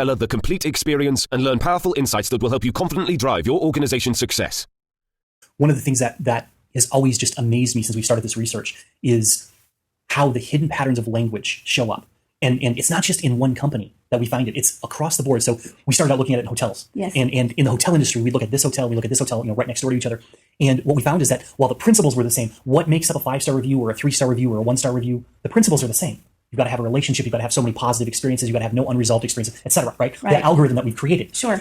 Kayla the complete experience and learn powerful insights that will help you confidently drive your organization's success. One of the things that has always just amazed me since we started this research is how the hidden patterns of language show up. And it's not just in one company that we find it, it's across the board. So we started out looking at it in hotels. Yes. And in the hotel industry, we look at this hotel, right next door to each other. And what we found is that while the principles were the same, what makes up a 5-star review or a 3-star review or a 1-star review, the principles are the same. You've got to have a relationship, you've got to have so many positive experiences, you've got to have no unresolved experiences, etc. Right? The algorithm that we've created. Sure.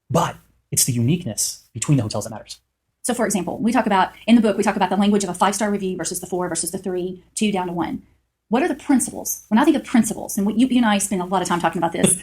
But it's the uniqueness between the hotels that matters. So for example, in the book, we talk about the language of a 5-star review versus the 4 versus the 3, 2 down to 1. What are the principles? When I think of principles, and you and I spend a lot of time talking about this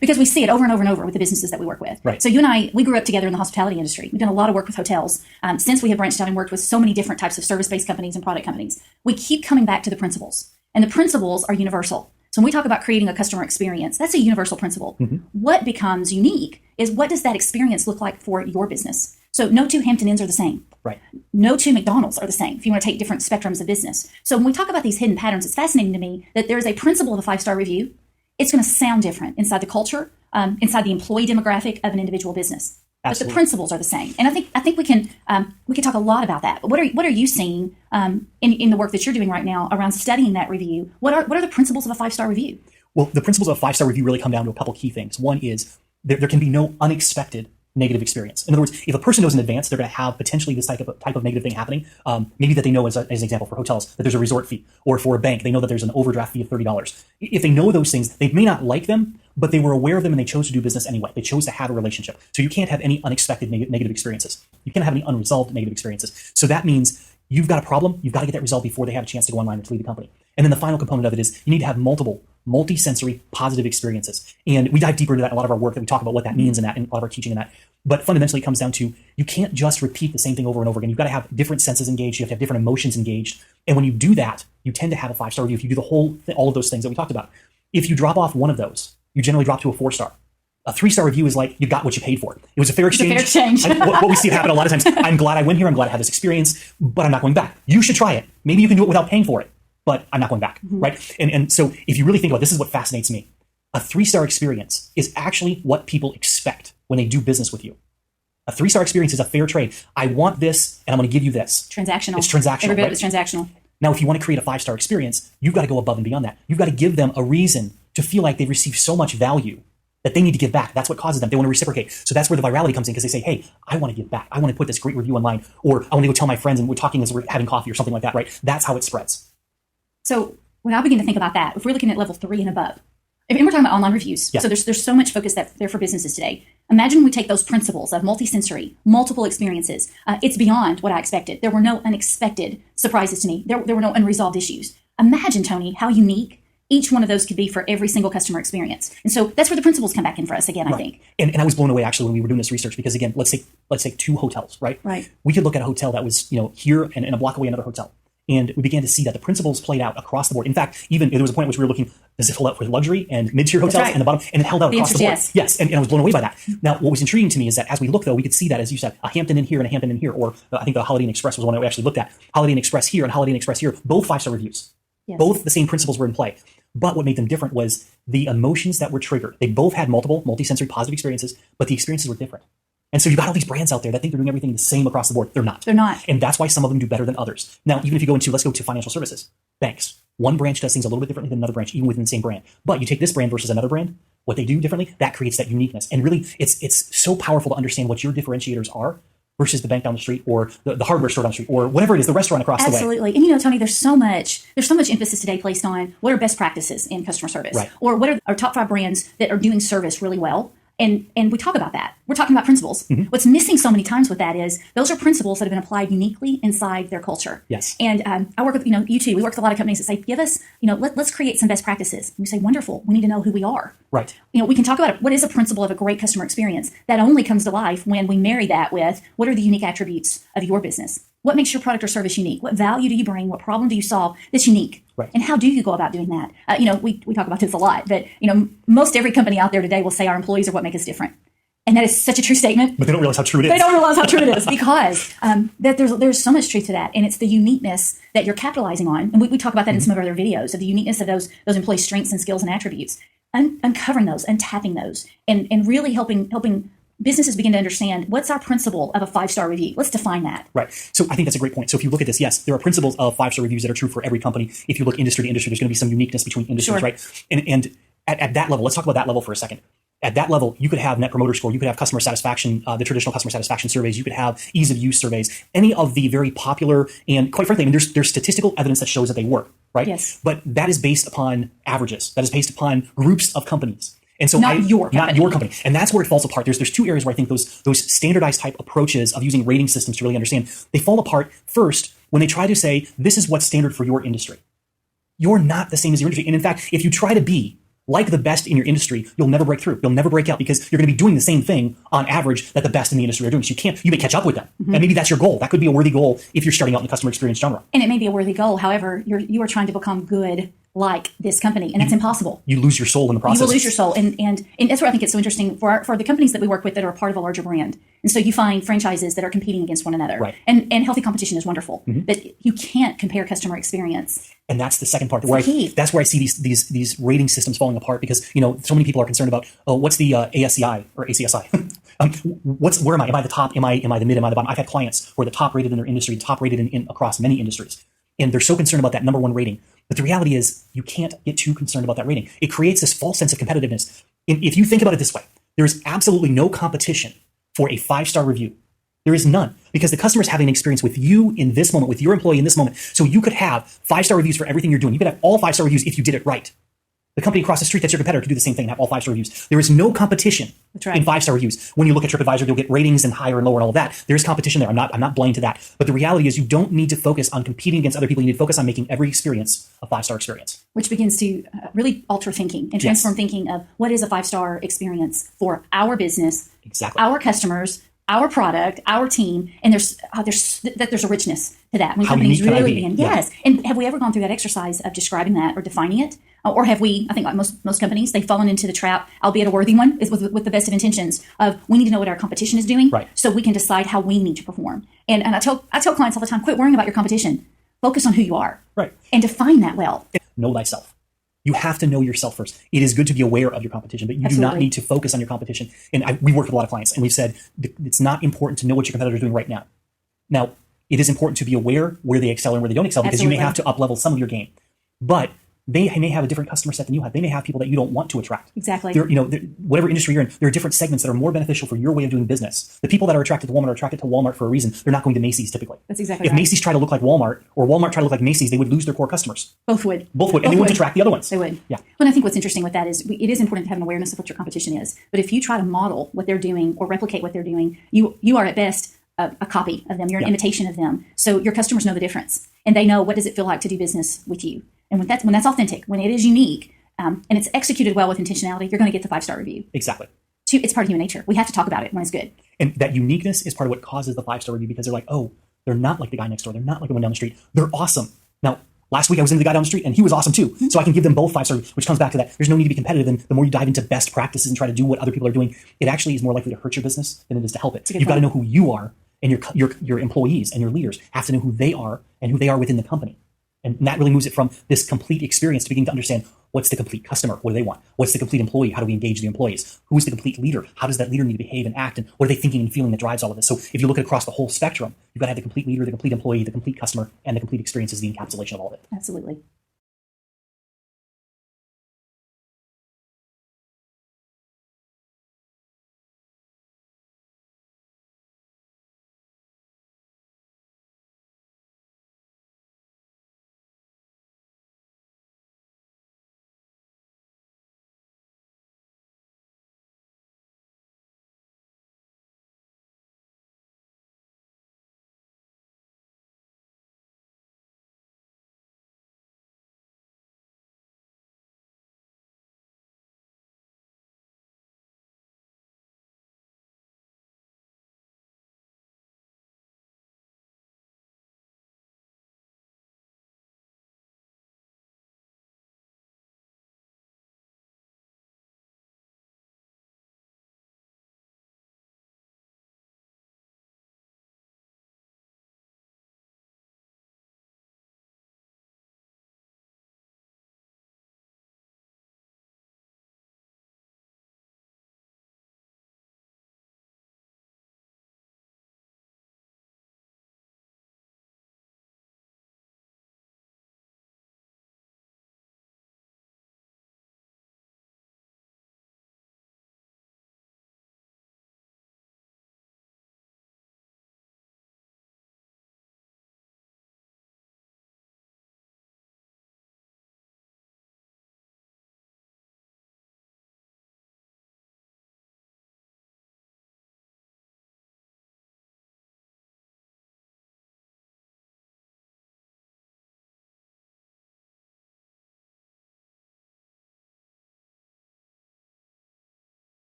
because we see it over and over and over with the businesses that we work with. Right. So you and I, we grew up together in the hospitality industry. We've done a lot of work with hotels. Since we have branched out and worked with so many different types of service-based companies and product companies, we keep coming back to the principles. And the principles are universal. So when we talk about creating a customer experience, that's a universal principle. Mm-hmm. What becomes unique is what does that experience look like for your business? So no two Hampton Inns are the same. Right. No two McDonald's are the same if you want to take different spectrums of business. So when we talk about these hidden patterns, it's fascinating to me that there is a principle of a 5-star review. It's going to sound different inside the culture, inside the employee demographic of an individual business. Absolutely. But the principles are the same. And I think we can talk a lot about that. But what are you seeing in the work that you're doing right now around studying that review? What are the principles of a 5-star review? Well, the principles of a 5-star review really come down to a couple key things. One is there can be no unexpected negative experience. In other words, if a person knows in advance they're going to have potentially this type of negative thing happening, maybe that they know as an example for hotels that there's a resort fee, or for a bank they know that there's an overdraft fee of $30. If they know those things, they may not like them, but they were aware of them and they chose to do business anyway. They chose to have a relationship. So you can't have any unexpected negative experiences. You can't have any unresolved negative experiences. So that means you've got a problem, you've got to get that resolved before they have a chance to go online and to leave the company. And then the final component of it is you need to have multi-sensory positive experiences. And we dive deeper into that in a lot of our work, that we talk about what that means in that, and a lot of our teaching in that. But fundamentally, it comes down to you can't just repeat the same thing over and over again. You've got to have different senses engaged. You have to have different emotions engaged. And when you do that, you tend to have a 5-star review. If you do all of those things that we talked about. If you drop off one of those, you generally drop to a 4-star. A 3-star review is like you got what you paid for. It was a fair exchange. It's a fair exchange. What we see happen a lot of times, I'm glad I went here. I'm glad I had this experience, but I'm not going back. You should try it. Maybe you can do it without paying for it, but I'm not going back, right? And so if you really think about it, this is what fascinates me. A 3-star experience is actually what people expect when they do business with you. A 3-star experience is a fair trade. I want this, and I'm going to give you this. Transactional. It's transactional. Every bit right? of it's transactional. Now, if you want to create a 5-star experience, you've got to go above and beyond that. You've got to give them a reason to feel like they've received so much value that they need to give back. That's what causes them. They want to reciprocate. So that's where the virality comes in, because they say, hey, I want to give back. I want to put this great review online, or I want to go tell my friends and we're talking as we're having coffee or something like that, right? That's how it spreads. So when I begin to think about that, if we're looking at level 3 and above, and we're talking about online reviews, so there's so much focus there for businesses today. Imagine we take those principles of multisensory, multiple experiences. It's beyond what I expected. There were no unexpected surprises to me. There were no unresolved issues. Imagine, Tony, how unique each one of those could be for every single customer experience. And so that's where the principles come back in for us again, I think. And I was blown away actually when we were doing this research, because again, let's say 2 hotels, right? Right. We could look at a hotel that was, here and a block away another hotel. And we began to see that the principles played out across the board. In fact, even there was a point in which we were looking, does it hold out for luxury and mid-tier hotels and the bottom? And it held out across the board. Yes. And I was blown away by that. Now, what was intriguing to me is that as we look, though, we could see that, as you said, a Hampton Inn here and a Hampton Inn here, or I think the Holiday Inn Express was one that we actually looked at. Holiday Inn Express here and Holiday Inn Express here, both 5-star reviews. Yes. Both the same principles were in play. But what made them different was the emotions that were triggered. They both had multi-sensory positive experiences, but the experiences were different. And so you've got all these brands out there that think they're doing everything the same across the board. They're not. They're not. And that's why some of them do better than others. Now, even if you let's go to financial services, banks. One branch does things a little bit differently than another branch, even within the same brand. But you take this brand versus another brand, what they do differently, that creates that uniqueness. And really, it's so powerful to understand what your differentiators are versus the bank down the street, or the hardware store down the street, or whatever it is, the restaurant across the way. Absolutely. And Tony, there's so much emphasis today placed on what are best practices in customer service, or what are our top 5 brands that are doing service really well. And we talk about that. We're talking about principles. Mm-hmm. What's missing so many times with that is those are principles that have been applied uniquely inside their culture. Yes. And I work with, you too. We work with a lot of companies that say, give us, let's create some best practices. And we say, wonderful. We need to know who we are. Right. We can talk about what is a principle of a great customer experience. That only comes to life when we marry that with what are the unique attributes of your business. What makes your product or service unique? What value do you bring? What problem do you solve that's unique? Right. And how do you go about doing that? We talk about this a lot, but most every company out there today will say our employees are what make us different. And that is such a true statement. But they don't realize how true it is. They don't realize how true it is, because that there's so much truth to that. And it's the uniqueness that you're capitalizing on. And we talk about that in some of our other videos, of the uniqueness of those employee strengths and skills and attributes. uncovering those, untapping those, and really helping businesses begin to understand what's our principle of a 5-star review. Let's define that. Right. So I think that's a great point. So if you look at this, yes, there are principles of 5-star reviews that are true for every company. If you look industry to industry, there's going to be some uniqueness between industries, Sure. right? And at that level, let's talk about that level for a second. At that level, you could have net promoter score, you could have customer satisfaction, the traditional customer satisfaction surveys, you could have ease of use surveys, any of the very popular, and quite frankly, I mean, there's statistical evidence that shows that they work, right? Yes. But that is based upon averages. That is based upon groups of companies. And so not your company. And that's where it falls apart. There's two areas where I think those standardized type approaches of using rating systems to really understand, they fall apart first when they try to say, this is what's standard for your industry. You're not the same as your industry. And in fact, if you try to be like the best in your industry, you'll never break through. You'll never break out because you're going to be doing the same thing on average that the best in the industry are doing. So you may catch up with them. And maybe that's your goal. That could be a worthy goal if you're starting out in the customer experience genre. And it may be a worthy goal. However, you are trying to become good like this company, and that's impossible. You lose your soul in the process. You will lose your soul, and that's where I think it's so interesting for the companies that we work with that are a part of a larger brand. And so you find franchises that are competing against one another, right. And healthy competition is wonderful, but you can't compare customer experience. And that's the second part. That's where I see these rating systems falling apart because so many people are concerned about what's the ASCI or ACSI. Where am I? Am I the top? Am I the mid? Am I the bottom? I've had clients who are the top rated in their industry, top rated in across many industries, and they're so concerned about that number one rating. But the reality is, you can't get too concerned about that rating. It creates this false sense of competitiveness. If you think about it this way, there is absolutely no competition for a 5-star review. There is none because the customer is having an experience with you in this moment, with your employee in this moment. So you could have 5-star reviews for everything you're doing. You could have all 5-star reviews if you did it right. The company across the street that's your competitor could do the same thing and have all 5-star reviews. There is no competition in 5-star reviews. When you look at TripAdvisor, you'll get ratings and higher and lower and all of that. There is competition there. I'm not blind to that. But the reality is you don't need to focus on competing against other people. You need to focus on making every experience a 5-star experience. Which begins to really alter thinking and transform thinking of what is a 5-star experience for our business, our customers, our product, our team, and there's a richness to that. When companies really begin, yes. And have we ever gone through that exercise of describing that or defining it? Or have we, I think like most companies, they've fallen into the trap, albeit a worthy one, is with the best of intentions of we need to know what our competition is doing so we can decide how we need to perform. And I tell clients all the time, quit worrying about your competition. Focus on who you are. Right. And define that well. Know thyself. You have to know yourself first. It is good to be aware of your competition, but you do not need to focus on your competition. And we work with a lot of clients, and we've said it's not important to know what your competitor is doing right now. Now, it is important to be aware where they excel and where they don't excel because you may have to up-level some of your game. But they may have a different customer set than you have. They may have people that you don't want to attract. Exactly. Whatever industry you're in, there are different segments that are more beneficial for your way of doing business. The people that are attracted to Walmart are attracted to Walmart for a reason. They're not going to Macy's typically. That's exactly If Macy's try to look like Walmart or Walmart try to look like Macy's, they would lose their core customers. Both would. And they wouldn't attract the other ones. They would. Yeah. Well, and I think what's interesting with that is it is important to have an awareness of what your competition is. But if you try to model what they're doing or replicate what they're doing, you are at best a copy of them. You're an imitation of them. So your customers know the difference, and they know what does it feel like to do business with you. And when that's authentic, when it is unique, and it's executed well with intentionality, you're going to get the 5-star review. Exactly. It's part of human nature. We have to talk about it when it's good. And that uniqueness is part of what causes the 5-star review because they're like, oh, they're not like the guy next door. They're not like the one down the street. They're awesome. Now, last week I was into the guy down the street and he was awesome too. So I can give them both 5-star, which comes back to that. There's no need to be competitive. And the more you dive into best practices and try to do what other people are doing, it actually is more likely to hurt your business than it is to help it. You've got to know who you are, and your employees and your leaders have to know who they are and who they are within the company. And that really moves it from this complete experience to beginning to understand what's the complete customer, what do they want? What's the complete employee? How do we engage the employees? Who's the complete leader? How does that leader need to behave and act? And what are they thinking and feeling that drives all of this? So if you look at across the whole spectrum, you've got to have the complete leader, the complete employee, the complete customer, and the complete experience is the encapsulation of all of it. Absolutely.